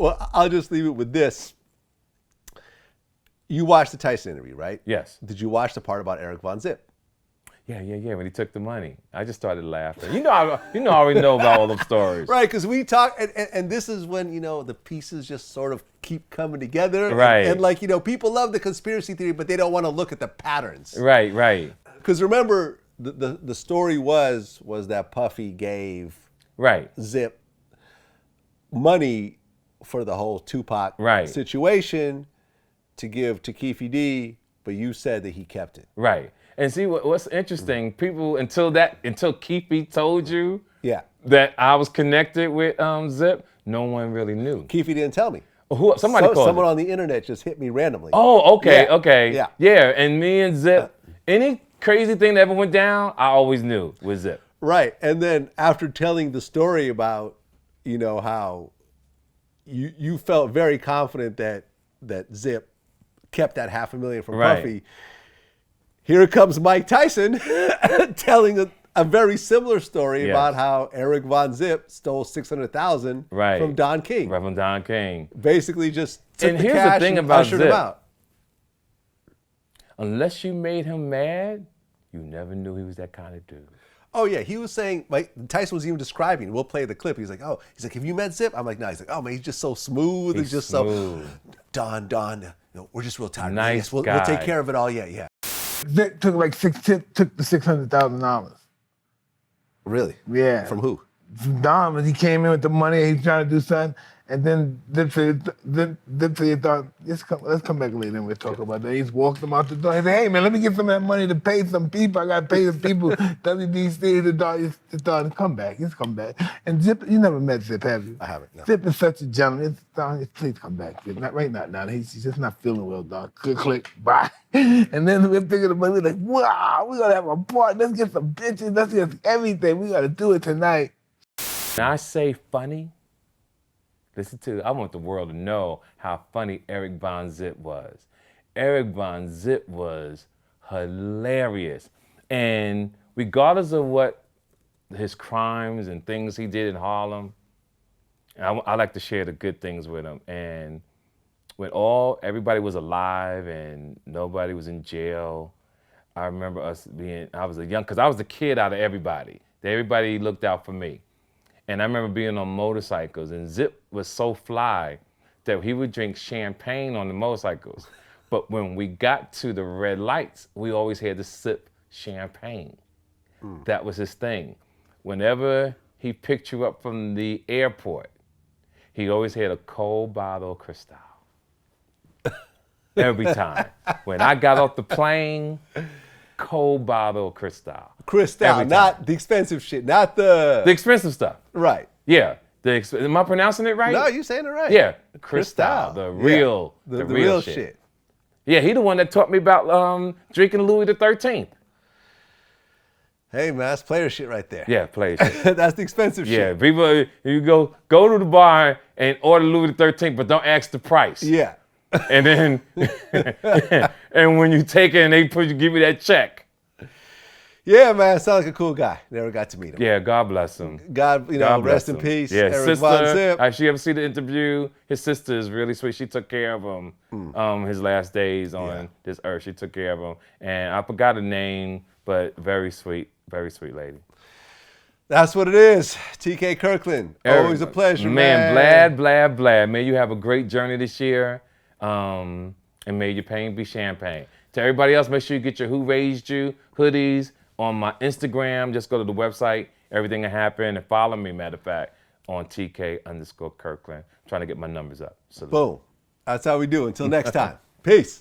Well, I'll just leave it with this. You watched the Tyson interview, right? Yes. Did you watch the part about Eric Von Zip? Yeah. When he took the money, I just started laughing. I already know about all those stories. Right, because we talk, and this is when, the pieces just sort of keep coming together. Right. And people love the conspiracy theory, but they don't want to look at the patterns. Right. Because remember, the story was that Puffy gave Zip money for the whole Tupac situation to give to Keefe D, but you said that he kept it. Right. And see what's interesting, people until Keefe told you that I was connected with Zip, no one really knew. Keefe didn't tell me. Someone on the internet just hit me randomly. Oh, okay, okay. Yeah. Yeah, and me and Zip, any crazy thing that ever went down, I always knew was Zip. Right. And then after telling the story about, how you felt very confident that Zip kept that $500,000 from Puffy. Here comes Mike Tyson telling a very similar story about how Eric Von Zip stole $600,000 from Don King. Right, from Don King. Basically just took the here's cash the thing and about ushered Zip. him out. Unless you made him mad, you never knew he was that kind of dude. Oh yeah, he was saying, Tyson was even describing, we'll play the clip. He's like, have you met Zip? I'm like, no. He's like, oh man, he's just so smooth. He's just smooth. so, Don, we're just real tired. Nice guy. We'll take care of it all, yeah. Zip took took the $600,000. Really? Yeah. From who? From Don, when he came in with the money, he was trying to do something, and then Zip thought, let's come back later and we'll talk about that. He just walked him out the door. He said, hey man, let me get some of that money to pay some people. I got to pay the people. WBC, the dog, come back. He's come back. And Zip, you never met Zip, have you? I haven't, no. Zip is such a gentleman. Please come back. Not right now. He's just not feeling well, dog. Click, bye. And then we're picking the money. We're like, wow, we're going to have a party. Let's get some bitches. Let's get everything. We got to do it tonight. When I say funny, listen to it. I want the world to know how funny Eric Von Zip was. Eric Von Zip was hilarious. And regardless of what his crimes and things he did in Harlem, I like to share the good things with him. And when everybody was alive and nobody was in jail, I remember I was the kid out of everybody. Everybody looked out for me. And I remember being on motorcycles, and Zip was so fly that he would drink champagne on the motorcycles. But when we got to the red lights, we always had to sip champagne. That was his thing. Whenever he picked you up from the airport, he always had a cold bottle of Cristal. Every time. When I got off the plane, cold bottle of Cristal. Cristal, not the expensive shit, not the expensive stuff. Right. Yeah. Am I pronouncing it right? No, you're saying it right. Yeah. Cristal, the real shit. Yeah, he the one that taught me about drinking Louis the 13th. Hey man, that's player shit right there. Yeah, player shit. That's the expensive shit. Yeah, people, you go to the bar and order Louis the 13th, but don't ask the price. Yeah. And then, and when you take it and they give you that check. Yeah, man, sounds like a cool guy. Never got to meet him. Yeah, God bless him. God rest in peace. Yeah, Eric Von Zip. Actually, you ever see the interview? His sister is really sweet. She took care of him his last days on this earth. She took care of him. And I forgot her name, but very sweet lady. That's what it is. TK Kirkland. Always a pleasure, man. Vlad. May you have a great journey this year. And may your pain be champagne. To everybody else, make sure you get your Who Raised You hoodies on my Instagram. Just go to the website, everything will happen, and follow me, matter of fact, on TK_Kirkland. I'm trying to get my numbers up. Salute. Boom. That's how we do. Until next time. Peace.